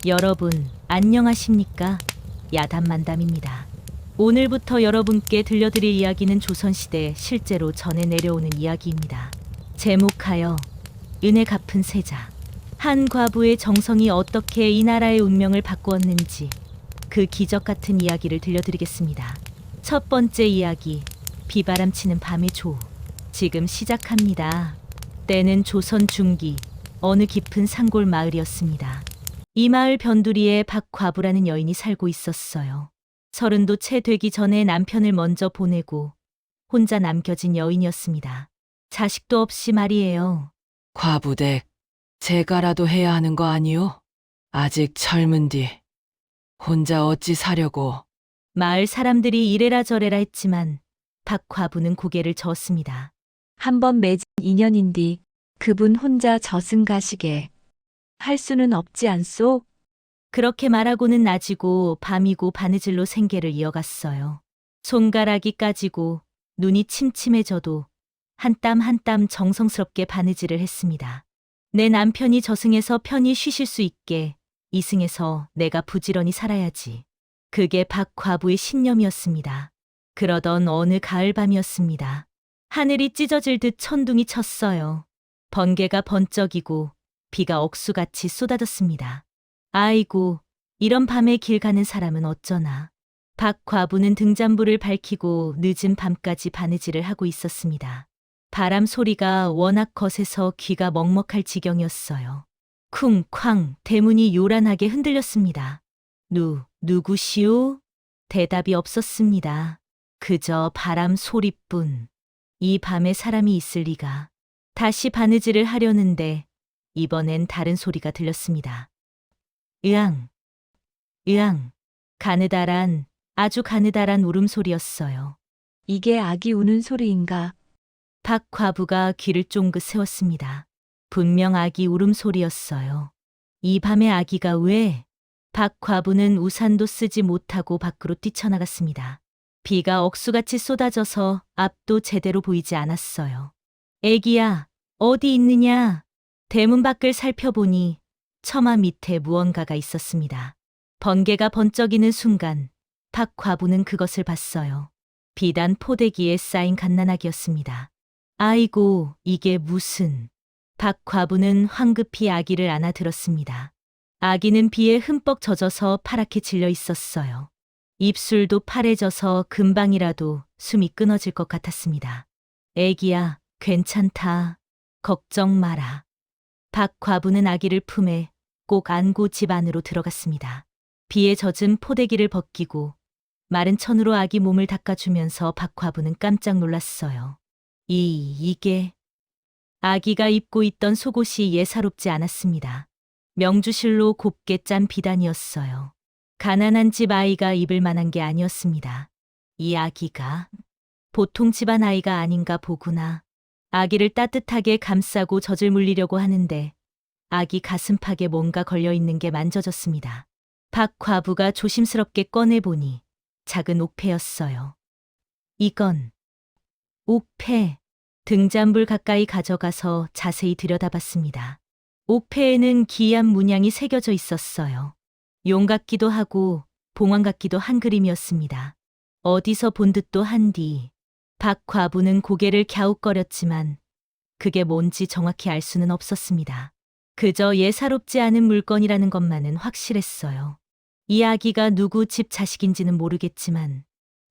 여러분, 안녕하십니까? 야담만담입니다. 오늘부터 여러분께 들려드릴 이야기는 조선시대 실제로 전해 내려오는 이야기입니다. 제목하여 은혜 갚은 세자. 한 과부의 정성이 어떻게 이 나라의 운명을 바꾸었는지 그 기적 같은 이야기를 들려드리겠습니다. 첫 번째 이야기, 비바람치는 밤의 조우. 지금 시작합니다. 때는 조선 중기 어느 깊은 산골 마을이었습니다. 이 마을 변두리에 박과부라는 여인이 살고 있었어요. 30도 채 되기 전에 남편을 먼저 보내고 혼자 남겨진 여인이었습니다. 자식도 없이 말이에요. 과부댁, 제가라도 해야 하는 거 아니오? 아직 젊은디 혼자 어찌 사려고? 마을 사람들이 이래라 저래라 했지만 박과부는 고개를 저었습니다. 한 번 맺은 인연인디 그분 혼자 저승 가시게 할 수는 없지 않소? 그렇게 말하고는 낮이고 밤이고 바느질로 생계를 이어갔어요. 손가락이 까지고 눈이 침침해져도 한 땀 한 땀 정성스럽게 바느질을 했습니다. 내 남편이 저승에서 편히 쉬실 수 있게 이승에서 내가 부지런히 살아야지. 그게 박과부의 신념이었습니다. 그러던 어느 가을밤이었습니다. 하늘이 찢어질 듯 천둥이 쳤어요. 번개가 번쩍이고 비가 억수같이 쏟아졌습니다. 아이고, 이런 밤에 길 가는 사람은 어쩌나. 박과부는 등잔불을 밝히고 늦은 밤까지 바느질을 하고 있었습니다. 바람 소리가 워낙 거세서 귀가 먹먹할 지경이었어요. 쿵쾅 대문이 요란하게 흔들렸습니다. 누구시오? 대답이 없었습니다. 그저 바람 소리뿐. 이 밤에 사람이 있을 리가. 다시 바느질을 하려는데 이번엔 다른 소리가 들렸습니다. 으앙, 으앙, 가느다란, 아주 가느다란 울음소리였어요. 이게 아기 우는 소리인가? 박과부가 귀를 쫑긋 세웠습니다. 분명 아기 울음소리였어요. 이 밤에 아기가 왜? 박과부는 우산도 쓰지 못하고 밖으로 뛰쳐나갔습니다. 비가 억수같이 쏟아져서 앞도 제대로 보이지 않았어요. 애기야, 어디 있느냐? 대문 밖을 살펴보니 처마 밑에 무언가가 있었습니다. 번개가 번쩍이는 순간 박과부는 그것을 봤어요. 비단 포대기에 쌓인 갓난아기였습니다. 아이고, 이게 무슨... 박과부는 황급히 아기를 안아들었습니다. 아기는 비에 흠뻑 젖어서 파랗게 질려 있었어요. 입술도 파래져서 금방이라도 숨이 끊어질 것 같았습니다. 애기야, 괜찮다. 걱정 마라. 박과부는 아기를 품에 꼭 안고 집 안으로 들어갔습니다. 비에 젖은 포대기를 벗기고 마른 천으로 아기 몸을 닦아주면서 박과부는 깜짝 놀랐어요. 이게... 아기가 입고 있던 속옷이 예사롭지 않았습니다. 명주실로 곱게 짠 비단이었어요. 가난한 집 아이가 입을 만한 게 아니었습니다. 이 아기가 보통 집안 아이가 아닌가 보구나. 아기를 따뜻하게 감싸고 젖을 물리려고 하는데 아기 가슴팍에 뭔가 걸려있는 게 만져졌습니다. 박과부가 조심스럽게 꺼내보니 작은 옥패였어요. 이건 옥패. 등잔불 가까이 가져가서 자세히 들여다봤습니다. 옥패에는 기이한 문양이 새겨져 있었어요. 용 같기도 하고 봉황 같기도 한 그림이었습니다. 어디서 본 듯도 한디. 박과부는 고개를 갸웃거렸지만 그게 뭔지 정확히 알 수는 없었습니다. 그저 예사롭지 않은 물건이라는 것만은 확실했어요. 이 아기가 누구 집 자식인지는 모르겠지만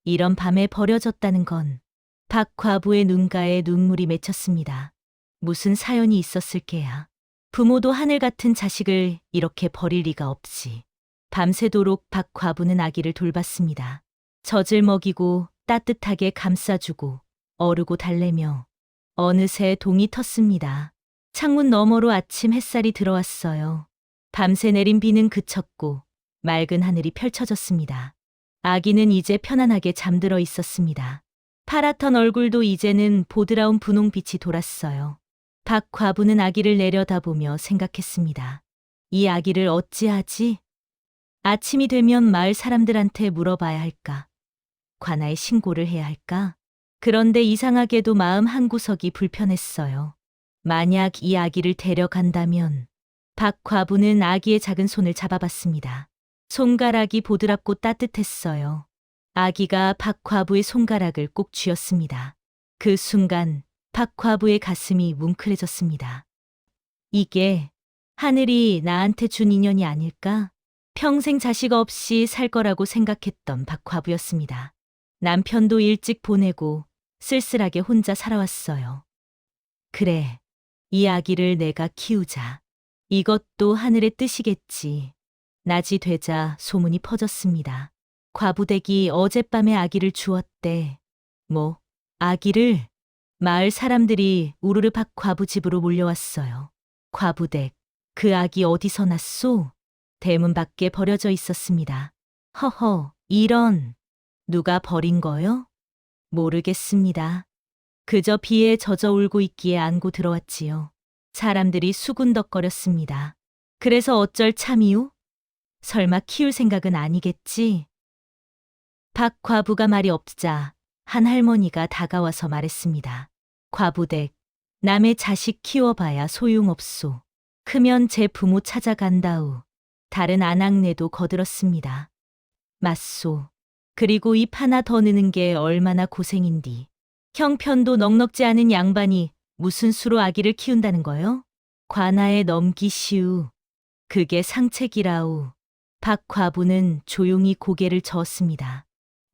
이런 밤에 버려졌다는 건 박과부의 눈가에 눈물이 맺혔습니다. 무슨 사연이 있었을게야. 부모도 하늘 같은 자식을 이렇게 버릴 리가 없지. 밤새도록 박과부는 아기를 돌봤습니다. 젖을 먹이고 따뜻하게 감싸주고 어르고 달래며 어느새 동이 텄습니다. 창문 너머로 아침 햇살이 들어왔어요. 밤새 내린 비는 그쳤고 맑은 하늘이 펼쳐졌습니다. 아기는 이제 편안하게 잠들어 있었습니다. 파랗던 얼굴도 이제는 보드라운 분홍빛이 돌았어요. 박과부는 아기를 내려다보며 생각했습니다. 이 아기를 어찌하지? 아침이 되면 마을 사람들한테 물어봐야 할까? 관아에 신고를 해야 할까? 그런데 이상하게도 마음 한구석이 불편했어요. 만약 이 아기를 데려간다면 박 과부는 아기의 작은 손을 잡아봤습니다. 손가락이 보드랍고 따뜻했어요. 아기가 박 과부의 손가락을 꼭 쥐었습니다. 그 순간 박 과부의 가슴이 뭉클해졌습니다. 이게 하늘이 나한테 준 인연이 아닐까? 평생 자식 없이 살 거라고 생각했던 박 과부였습니다. 남편도 일찍 보내고 쓸쓸하게 혼자 살아왔어요. 그래, 이 아기를 내가 키우자. 이것도 하늘의 뜻이겠지. 낮이 되자 소문이 퍼졌습니다. 과부댁이 어젯밤에 아기를 주었대. 뭐, 아기를? 마을 사람들이 우르르 박 과부 집으로 몰려왔어요. 과부댁, 그 아기 어디서 났소? 대문 밖에 버려져 있었습니다. 허허, 이런. 누가 버린 거요? 모르겠습니다. 그저 비에 젖어 울고 있기에 안고 들어왔지요. 사람들이 수군덕거렸습니다. 그래서 어쩔 참이요? 설마 키울 생각은 아니겠지? 박 과부가 말이 없자 한 할머니가 다가와서 말했습니다. 과부댁, 남의 자식 키워봐야 소용없소. 크면 제 부모 찾아간다우. 다른 아낙네도 거들었습니다. 맞소. 그리고 입 하나 더 느는 게 얼마나 고생인디. 형편도 넉넉지 않은 양반이 무슨 수로 아기를 키운다는 거요? 관아에 넘기시우. 그게 상책이라우. 박 과부는 조용히 고개를 저었습니다.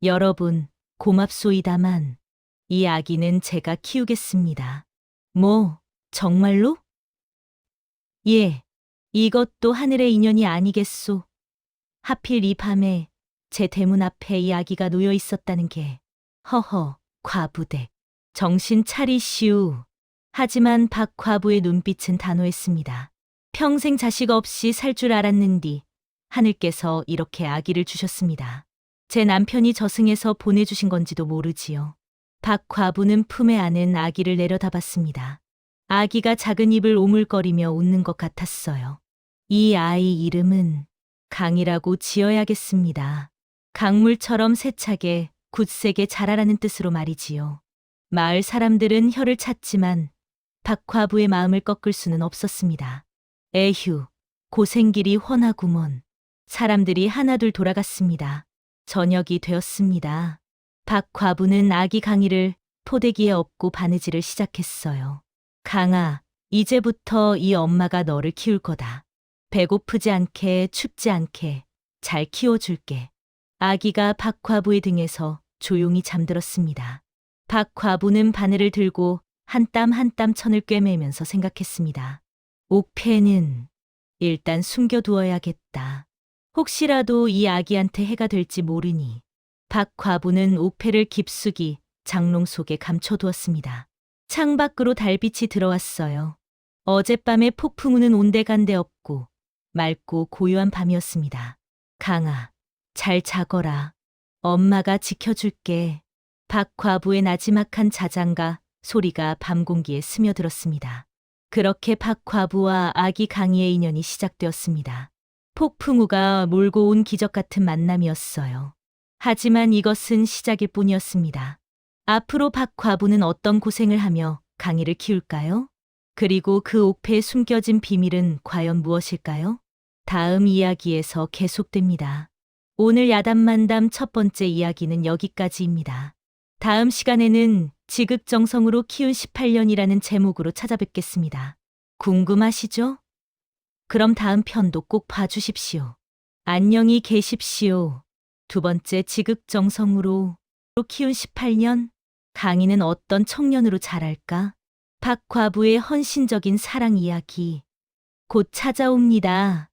여러분, 고맙소이다만 이 아기는 제가 키우겠습니다. 뭐, 정말로? 예, 이것도 하늘의 인연이 아니겠소. 하필 이 밤에 제 대문 앞에 이 아기가 놓여 있었다는 게. 허허, 과부댁. 정신 차리시우. 하지만 박 과부의 눈빛은 단호했습니다. 평생 자식 없이 살 줄 알았는디 하늘께서 이렇게 아기를 주셨습니다. 제 남편이 저승에서 보내주신 건지도 모르지요. 박 과부는 품에 안은 아기를 내려다봤습니다. 아기가 작은 입을 오물거리며 웃는 것 같았어요. 이 아이 이름은 강이라고 지어야겠습니다. 강물처럼 세차게 굳세게 자라라는 뜻으로 말이지요. 마을 사람들은 혀를 찼지만 박 과부의 마음을 꺾을 수는 없었습니다. 에휴, 고생길이 훤하구먼. 사람들이 하나둘 돌아갔습니다. 저녁이 되었습니다. 박 과부는 아기 강이를 포대기에 업고 바느질을 시작했어요. 강아, 이제부터 이 엄마가 너를 키울 거다. 배고프지 않게 춥지 않게 잘 키워줄게. 아기가 박 과부의 등에서 조용히 잠들었습니다. 박 과부는 바늘을 들고 한 땀 한 땀 천을 꿰매면서 생각했습니다. 옥패는 일단 숨겨두어야겠다. 혹시라도 이 아기한테 해가 될지 모르니. 박 과부는 옥패를 깊숙이 장롱 속에 감춰두었습니다. 창밖으로 달빛이 들어왔어요. 어젯밤에 폭풍 우는 온데간데 없고 맑고 고요한 밤이었습니다. 강아, 잘 자거라. 엄마가 지켜줄게. 박 과부의 나지막한 자장가 소리가 밤 공기에 스며들었습니다. 그렇게 박 과부와 아기 강이의 인연이 시작되었습니다. 폭풍우가 몰고 온 기적 같은 만남이었어요. 하지만 이것은 시작일 뿐이었습니다. 앞으로 박 과부는 어떤 고생을 하며 강이를 키울까요? 그리고 그 옥패에 숨겨진 비밀은 과연 무엇일까요? 다음 이야기에서 계속됩니다. 오늘 야담만담 첫 번째 이야기는 여기까지입니다. 다음 시간에는 지극정성으로 키운 18년이라는 제목으로 찾아뵙겠습니다. 궁금하시죠? 그럼 다음 편도 꼭 봐주십시오. 안녕히 계십시오. 두 번째 지극정성으로 키운 18년? 강이는 어떤 청년으로 자랄까? 박 과부의 헌신적인 사랑 이야기 곧 찾아옵니다.